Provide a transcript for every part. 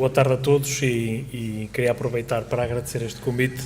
Boa tarde a todos e queria aproveitar para agradecer este convite,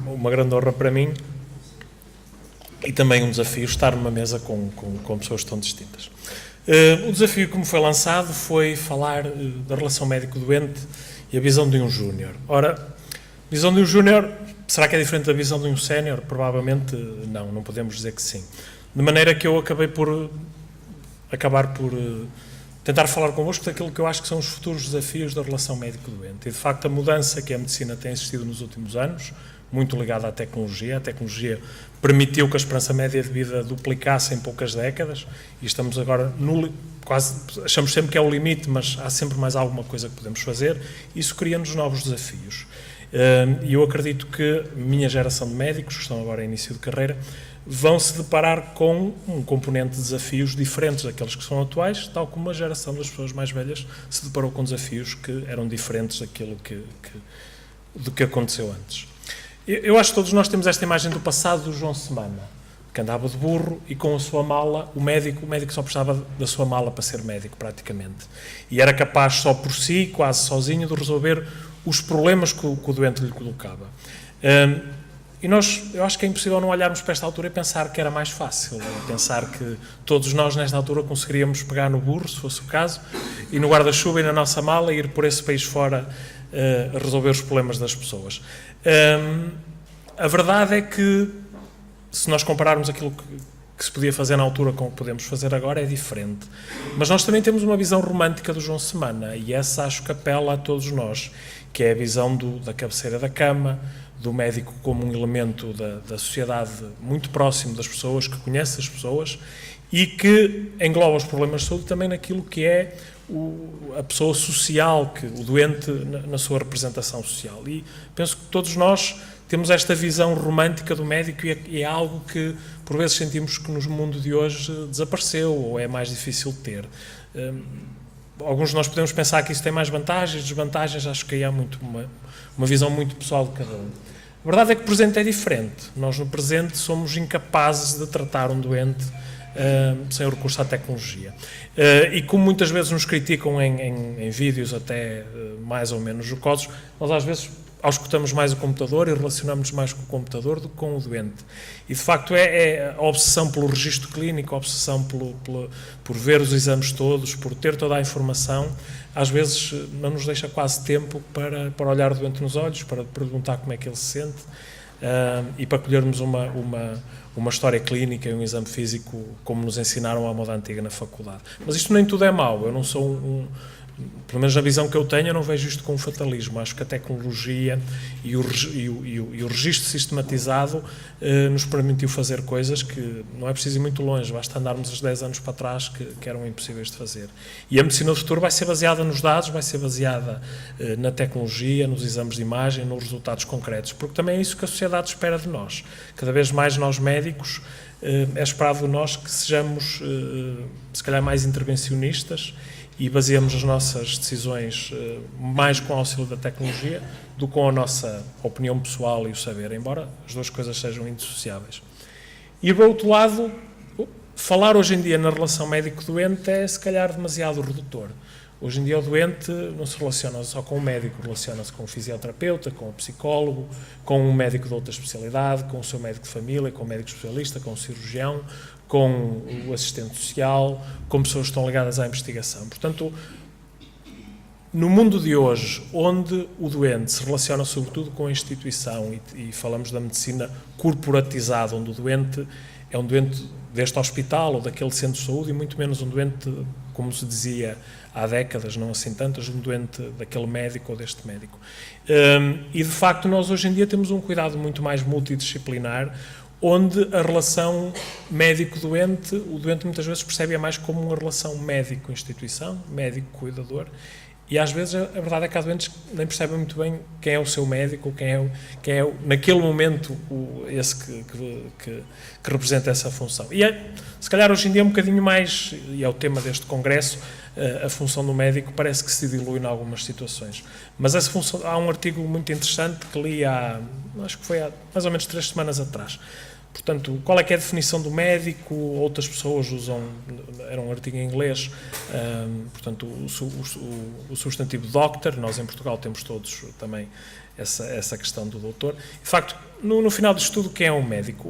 uma grande honra para mim e também um desafio estar numa mesa com pessoas tão distintas. O desafio que me foi lançado foi falar da relação médico-doente e a visão de um júnior. Ora, a visão de um júnior, será que é diferente da visão de um sénior? Provavelmente não podemos dizer que sim. De maneira que eu acabar por tentar falar convosco daquilo que eu acho que são os futuros desafios da relação médico-doente. E, de facto, a mudança que a medicina tem assistido nos últimos anos, muito ligada à tecnologia. A tecnologia permitiu que a esperança média de vida duplicasse em poucas décadas e estamos agora achamos sempre que é o limite, mas há sempre mais alguma coisa que podemos fazer. Isso cria-nos novos desafios. E eu acredito que a minha geração de médicos, que estão agora em início de carreira, vão se deparar com um componente de desafios diferentes daqueles que são atuais, tal como a geração das pessoas mais velhas se deparou com desafios que eram diferentes do que aconteceu antes. Eu acho que todos nós temos esta imagem do passado do João Semana, que andava de burro e com a sua mala, o médico só precisava da sua mala para ser médico, praticamente. E era capaz só por si, quase sozinho, de resolver os problemas que o doente lhe colocava. Eu acho que é impossível não olharmos para esta altura e pensar que era mais fácil, pensar que todos nós nesta altura conseguiríamos pegar no burro, se fosse o caso, e no guarda-chuva e na nossa mala e ir por esse país fora a resolver os problemas das pessoas. A verdade é que, se nós compararmos aquilo que se podia fazer na altura com o que podemos fazer agora, é diferente. Mas nós também temos uma visão romântica do João Semana, e essa acho que apela a todos nós, que é a visão da cabeceira da cama, do médico como um elemento da sociedade muito próximo das pessoas, que conhece as pessoas e que engloba os problemas de saúde também naquilo que é a pessoa social, o doente na sua representação social. E penso que todos nós temos esta visão romântica do médico e é algo que por vezes sentimos que no mundo de hoje desapareceu ou é mais difícil de ter. Alguns de nós podemos pensar que isso tem mais vantagens, desvantagens, acho que aí há uma visão muito pessoal de cada um. A verdade é que o presente é diferente. Nós no presente somos incapazes de tratar um doente sem o recurso à tecnologia. E como muitas vezes nos criticam em vídeos até mais ou menos jocosos, nós às vezes auscultamos mais o computador e relacionamos mais com o computador do que com o doente. E, de facto, é a obsessão pelo registro clínico, a obsessão por ver os exames todos, por ter toda a informação, às vezes não nos deixa quase tempo para olhar o doente nos olhos, para perguntar como é que ele se sente e para colhermos uma história clínica e um exame físico como nos ensinaram à moda antiga na faculdade. Mas isto nem tudo é mau, eu não sou pelo menos na visão que eu tenho, eu não vejo isto com fatalismo. Acho que a tecnologia e o registro sistematizado nos permitiu fazer coisas que não é preciso ir muito longe, basta andarmos os 10 anos para trás que eram impossíveis de fazer. E a medicina do futuro vai ser baseada nos dados, vai ser baseada na tecnologia, nos exames de imagem, nos resultados concretos, porque também é isso que a sociedade espera de nós. Cada vez mais nós médicos é esperado de nós que sejamos, se calhar, mais intervencionistas e baseamos as nossas decisões mais com o auxílio da tecnologia do que com a nossa opinião pessoal e o saber, embora as duas coisas sejam indissociáveis. E, do outro lado, falar hoje em dia na relação médico-doente é, se calhar, demasiado redutor. Hoje em dia o doente não se relaciona só com o médico, relaciona-se com o fisioterapeuta, com o psicólogo, com um médico de outra especialidade, com o seu médico de família, com o médico especialista, com o cirurgião, com o assistente social, com pessoas que estão ligadas à investigação. Portanto, no mundo de hoje, onde o doente se relaciona sobretudo com a instituição e falamos da medicina corporatizada, onde o doente é um doente deste hospital ou daquele centro de saúde e muito menos um doente, como se dizia há décadas, não assim tantas, um doente daquele médico ou deste médico. E, de facto, nós hoje em dia temos um cuidado muito mais multidisciplinar, onde a relação médico-doente, o doente muitas vezes percebe mais como uma relação médico-instituição, médico-cuidador, e às vezes a verdade é que há doentes que nem percebem muito bem quem é o seu médico, quem é naquele momento esse que representa essa função. E se calhar hoje em dia é um bocadinho mais, e é o tema deste congresso, a função do médico parece que se dilui em algumas situações. Mas essa função, há um artigo muito interessante que li acho que foi há mais ou menos 3 semanas atrás, Portanto, qual é que é a definição do médico? Outras pessoas usam, era um artigo em inglês, portanto, o substantivo doctor. Nós em Portugal temos todos também essa questão do doutor. De facto, no final disto tudo, quem é um médico?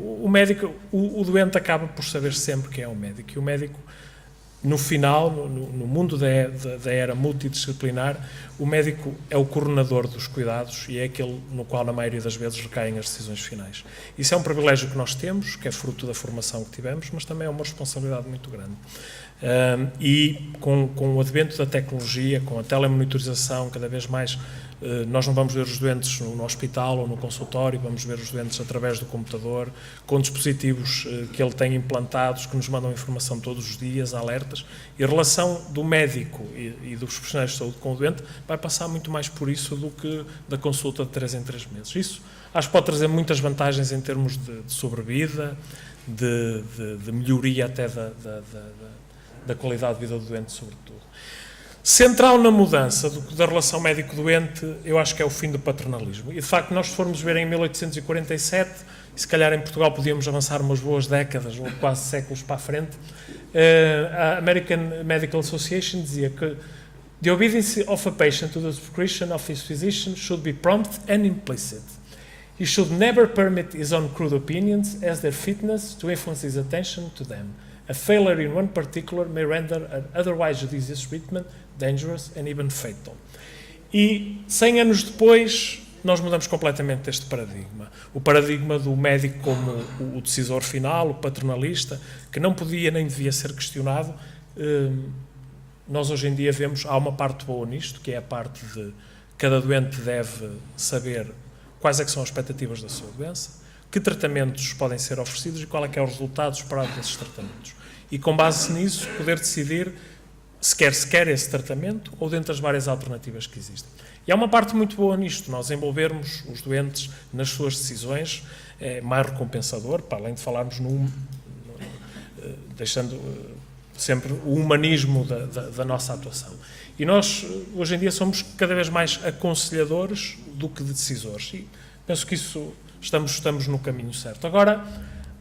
O doente acaba por saber sempre quem é um médico. E o médico, no final, no mundo da era multidisciplinar, o médico é o coordenador dos cuidados e é aquele no qual, na maioria das vezes, recaem as decisões finais. Isso é um privilégio que nós temos, que é fruto da formação que tivemos, mas também é uma responsabilidade muito grande. E com o advento da tecnologia, com a telemonitorização, cada vez mais, nós não vamos ver os doentes no hospital ou no consultório, vamos ver os doentes através do computador, com dispositivos que ele tem implantados, que nos mandam informação todos os dias, alertas, e a relação do médico e dos profissionais de saúde com o doente vai passar muito mais por isso do que da consulta de 3 em 3 meses. Isso acho que pode trazer muitas vantagens em termos de sobrevida, de melhoria até da qualidade de vida do doente, sobretudo. Central na mudança da relação médico-doente, eu acho que é o fim do paternalismo. E, de facto, nós se formos ver em 1847, e se calhar em Portugal podíamos avançar umas boas décadas, ou quase séculos para a frente, a American Medical Association dizia que the obedience of a patient to the prescription of his physician should be prompt and implicit. He should never permit his own crude opinions as their fitness to influence his attention to them. A failure in one particular may render an otherwise judicious treatment dangerous and even fatal. E 100 anos depois, nós mudamos completamente este paradigma. O paradigma do médico como o decisor final, o paternalista, que não podia nem devia ser questionado. Nós hoje em dia vemos, há uma parte boa nisto, que é a parte de cada doente deve saber quais é que são as expectativas da sua doença, que tratamentos podem ser oferecidos e qual é que é o resultado esperado desses tratamentos. E com base nisso, poder decidir se quer esse tratamento ou dentro das várias alternativas que existem. E há uma parte muito boa nisto, nós envolvermos os doentes nas suas decisões, é mais recompensador, para além de falarmos deixando sempre o humanismo da nossa atuação. E nós, hoje em dia, somos cada vez mais aconselhadores do que decisores. E penso que isso estamos no caminho certo. Agora,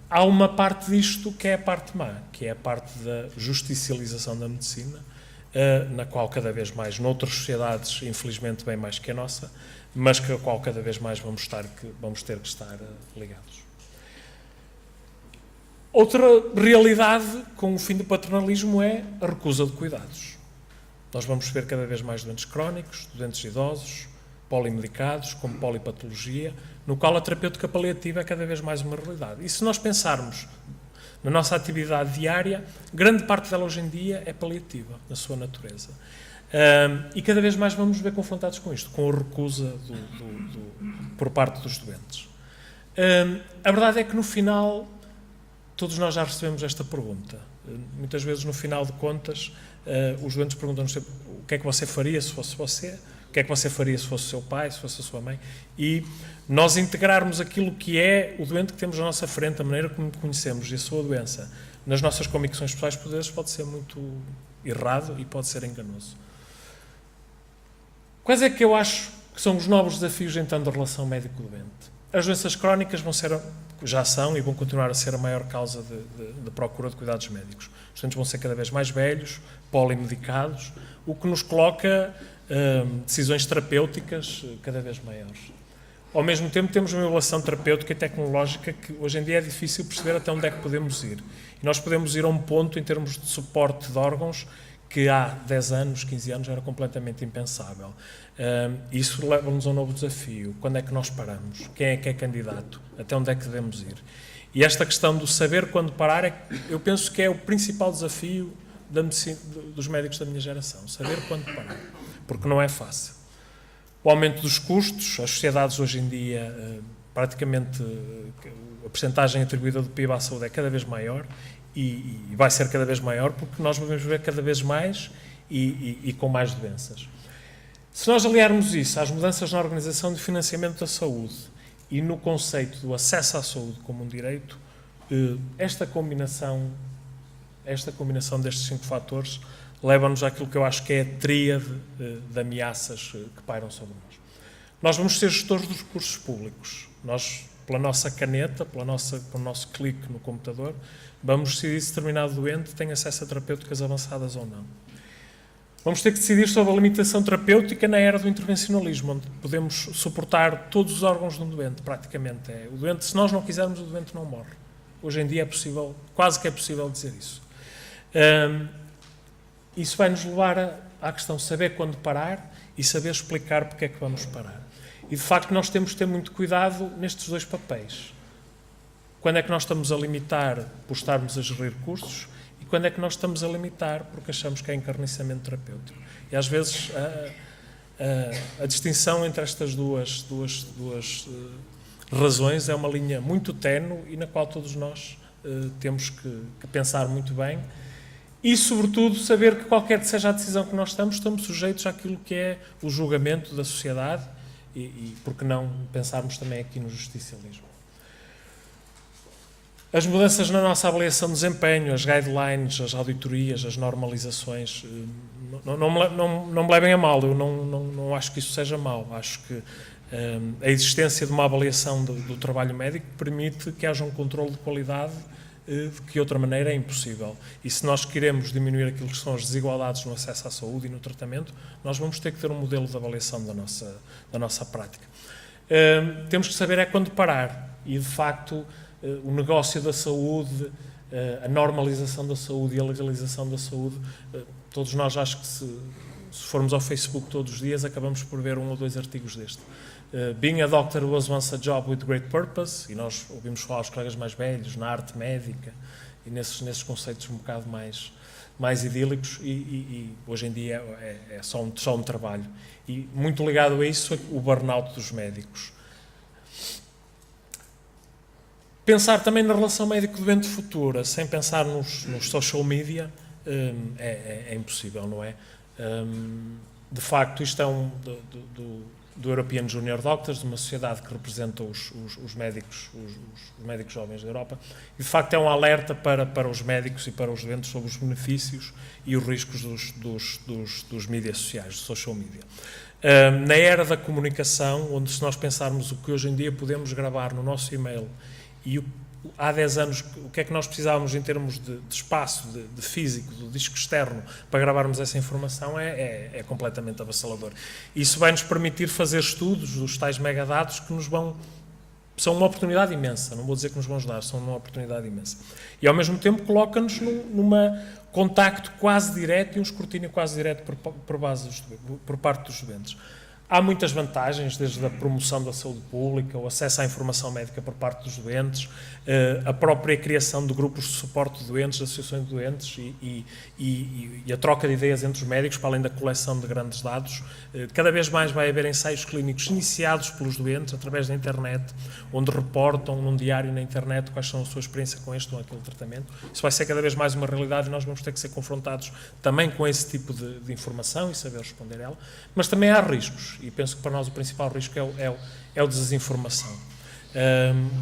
há uma parte disto que é a parte má, que é a parte da justicialização da medicina, na qual cada vez mais, noutras sociedades, infelizmente bem mais que a nossa, mas que a qual cada vez mais vamos ter que estar ligados. Outra realidade com o fim do paternalismo é a recusa de cuidados. Nós vamos ver cada vez mais doentes crónicos, doentes idosos, polimedicados, com polipatologia, no qual a terapêutica paliativa é cada vez mais uma realidade. E se nós pensarmos na nossa atividade diária, grande parte dela hoje em dia é paliativa, na sua natureza. E cada vez mais vamos ver confrontados com isto, com a recusa por parte dos doentes. A verdade é que, no final, todos nós já recebemos esta pergunta. Muitas vezes, no final de contas, os doentes perguntam-nos sempre o que é que você faria se fosse você, o que é que você faria se fosse o seu pai, se fosse a sua mãe, e nós integrarmos aquilo que é o doente que temos à nossa frente, a maneira como conhecemos e a sua doença, nas nossas convicções pessoais, por vezes pode ser muito errado e pode ser enganoso. Quais é que eu acho que são os novos desafios, então, da relação médico-doente? As doenças crónicas já são e vão continuar a ser a maior causa de procura de cuidados médicos. Os doentes vão ser cada vez mais velhos, polimedicados, o que nos coloca decisões terapêuticas cada vez maiores. Ao mesmo tempo, temos uma evolução terapêutica e tecnológica que hoje em dia é difícil perceber até onde é que podemos ir. E nós podemos ir a um ponto em termos de suporte de órgãos que há 10 anos, 15 anos era completamente impensável. Isso leva-nos a um novo desafio. Quando é que nós paramos? Quem é que é candidato? Até onde é que devemos ir? E esta questão do saber quando parar, eu penso que é o principal desafio da medicina, dos médicos da minha geração. Saber quando parar. Porque não é fácil. O aumento dos custos, as sociedades hoje em dia, praticamente a percentagem atribuída do PIB à saúde é cada vez maior e vai ser cada vez maior porque nós vamos ver cada vez mais e com mais doenças. Se nós aliarmos isso às mudanças na organização de financiamento da saúde e no conceito do acesso à saúde como um direito, esta combinação destes 5 fatores leva-nos àquilo que eu acho que é a tríade de ameaças que pairam sobre nós. Nós vamos ser gestores dos recursos públicos. Nós pela nossa caneta, pelo nosso clique no computador, vamos decidir se determinado doente tem acesso a terapêuticas avançadas ou não. Vamos ter que decidir sobre a limitação terapêutica na era do intervencionalismo, onde podemos suportar todos os órgãos de um doente, praticamente. O doente, se nós não quisermos, o doente não morre. Hoje em dia é possível, quase que é possível dizer isso. Isso vai nos levar à questão de saber quando parar e saber explicar porque é que vamos parar. E, de facto, nós temos que ter muito cuidado nestes dois papéis. Quando é que nós estamos a limitar por estarmos a gerir recursos e quando é que nós estamos a limitar porque achamos que é encarniçamento terapêutico. E, às vezes, a distinção entre estas duas razões é uma linha muito ténue e na qual todos nós temos que pensar muito bem e, sobretudo, saber que qualquer que seja a decisão que nós estamos sujeitos àquilo que é o julgamento da sociedade e por que não pensarmos também aqui no justicialismo. As mudanças na nossa avaliação de desempenho, as guidelines, as auditorias, as normalizações, não me levem a mal, eu não acho que isso seja mau. Acho que a existência de uma avaliação do trabalho médico permite que haja um controle de qualidade de que outra maneira é impossível. E se nós queremos diminuir aquilo que são as desigualdades no acesso à saúde e no tratamento, nós vamos ter que ter um modelo de avaliação da nossa prática. Temos que saber quando parar e, de facto, o negócio da saúde, a normalização da saúde e a legalização da saúde, todos nós acho que se formos ao Facebook todos os dias acabamos por ver 1 ou 2 artigos deste. Being a doctor was once a job with great purpose, e nós ouvimos falar aos colegas mais velhos, na arte médica, e nesses conceitos um bocado mais idílicos, e hoje em dia é só um trabalho. E muito ligado a isso, o burnout dos médicos. Pensar também na relação médico-doente futura, sem pensar nos social media, é impossível, não é? De facto, isto é do European Junior Doctors, de uma sociedade que representa os médicos jovens da Europa, e de facto é um alerta para os médicos e para os doentes sobre os benefícios e os riscos dos mídias sociais, do social media. Na era da comunicação, onde se nós pensarmos o que hoje em dia podemos gravar no nosso e-mail e há 10 anos o que é que nós precisávamos em termos de espaço, de físico, do disco externo para gravarmos essa informação é completamente avassalador. Isso vai nos permitir fazer estudos dos tais megadados que são uma oportunidade imensa, não vou dizer que nos vão ajudar, são uma oportunidade imensa. E ao mesmo tempo coloca-nos numa contacto quase direto e um escrutínio quase direto por parte dos doentes. Há muitas vantagens, desde a promoção da saúde pública, o acesso à informação médica por parte dos doentes, a própria criação de grupos de suporte de doentes, de associações de doentes e a troca de ideias entre os médicos, para além da coleção de grandes dados. Cada vez mais vai haver ensaios clínicos iniciados pelos doentes através da internet, onde reportam num diário na internet quais são a sua experiência com este ou aquele tratamento. Isso vai ser cada vez mais uma realidade e nós vamos ter que ser confrontados também com esse tipo de informação e saber responder a ela. Mas também há riscos. E penso que para nós o principal risco é a desinformação.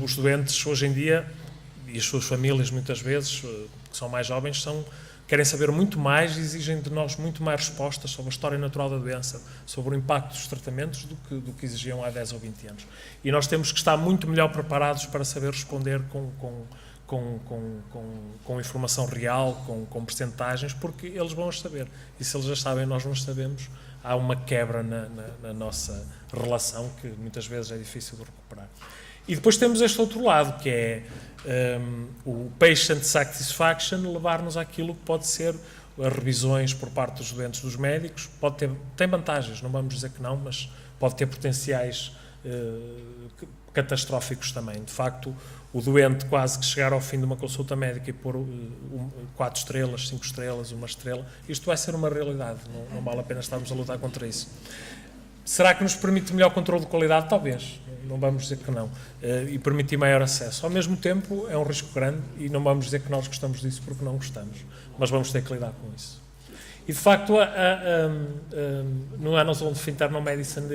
Os doentes hoje em dia, e as suas famílias muitas vezes, que são mais jovens, querem saber muito mais e exigem de nós muito mais respostas sobre a história natural da doença, sobre o impacto dos tratamentos do que exigiam há 10 ou 20 anos. E nós temos que estar muito melhor preparados para saber responder com informação real, com percentagens, porque eles vão as saber. E se eles já sabem, nós não sabemos, há uma quebra na nossa relação que muitas vezes é difícil de recuperar. E depois temos este outro lado, que é o patient satisfaction, levar-nos àquilo que pode ser as revisões por parte dos doentes dos médicos. Tem vantagens, não vamos dizer que não, mas pode ter potenciais catastróficos também. De facto, o doente quase que chegar ao fim de uma consulta médica e pôr 4 estrelas, 5 estrelas, 1 estrela, isto vai ser uma realidade, não vale a pena estarmos a lutar contra isso. Será que nos permite melhor controle de qualidade? Talvez, não vamos dizer que não, e permitir maior acesso. Ao mesmo tempo, é um risco grande e não vamos dizer que nós gostamos disso porque não gostamos, mas vamos ter que lidar com isso. E, de facto, no Annals of Internal Medicine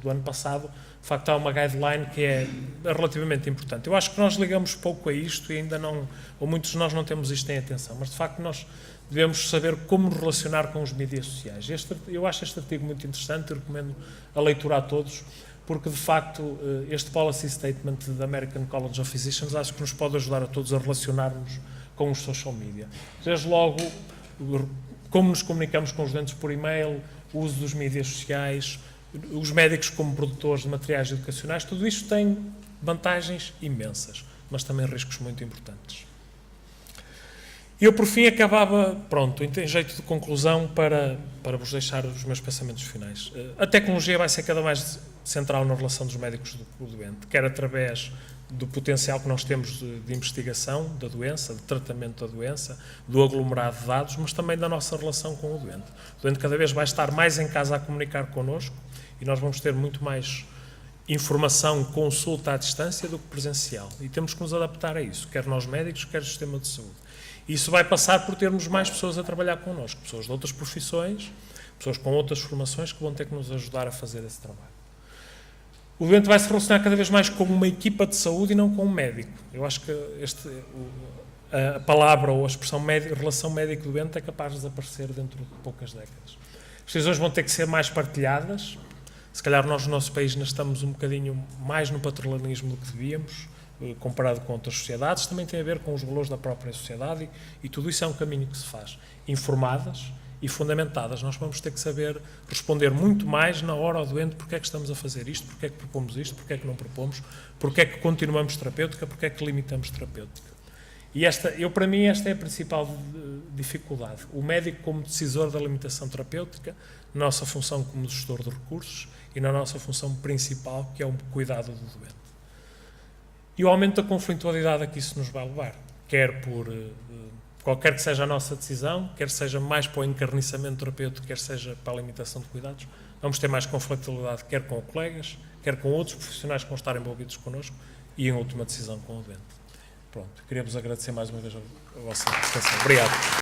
do ano passado, de facto, há uma guideline que é relativamente importante. Eu acho que nós ligamos pouco a isto e ainda não, ou muitos de nós não temos isto em atenção, mas de facto nós devemos saber como nos relacionar com os mídias sociais. Eu acho este artigo muito interessante e recomendo a leitura a todos, porque, de facto, este Policy Statement da American College of Physicians acho que nos pode ajudar a todos a relacionarmos com os social media. Desde logo, como nos comunicamos com os doentes por e-mail, o uso dos mídias sociais, os médicos como produtores de materiais educacionais, tudo isto tem vantagens imensas, mas também riscos muito importantes. Eu, por fim, acabava, pronto, em jeito de conclusão, para vos deixar os meus pensamentos finais. A tecnologia vai ser cada mais central na relação dos médicos com o doente, quer através do potencial que nós temos de investigação da doença, de tratamento da doença, do aglomerado de dados, mas também da nossa relação com o doente. O doente cada vez vai estar mais em casa a comunicar connosco e nós vamos ter muito mais informação, consulta à distância do que presencial. E temos que nos adaptar a isso, quer nós médicos, quer o sistema de saúde. Isso vai passar por termos mais pessoas a trabalhar connosco, pessoas de outras profissões, pessoas com outras formações que vão ter que nos ajudar a fazer esse trabalho. O doente vai se relacionar cada vez mais com uma equipa de saúde e não com um médico. Eu acho que a palavra ou a expressão relação médico-doente é capaz de desaparecer dentro de poucas décadas. As decisões vão ter que ser mais partilhadas. Se calhar nós no nosso país ainda estamos um bocadinho mais no paternalismo do que devíamos, comparado com outras sociedades. Também tem a ver com os valores da própria sociedade e tudo isso é um caminho que se faz. Informadas e fundamentadas. Nós vamos ter que saber responder muito mais na hora ao doente porque é que estamos a fazer isto, porque é que propomos isto, porque é que não propomos, porque é que continuamos terapêutica, porque é que limitamos terapêutica. E para mim esta é a principal dificuldade. O médico como decisor da limitação terapêutica, na nossa função como gestor de recursos e na nossa função principal, que é o cuidado do doente. E o aumento da conflitualidade a que isso nos vai levar, quer por qualquer que seja a nossa decisão, quer seja mais para o encarniçamento terapêutico, quer seja para a limitação de cuidados, vamos ter mais conflitualidade quer com colegas, quer com outros profissionais que vão estar envolvidos connosco e, em última decisão, com o doente. Pronto, queria-vos agradecer mais uma vez a vossa atenção. Obrigado.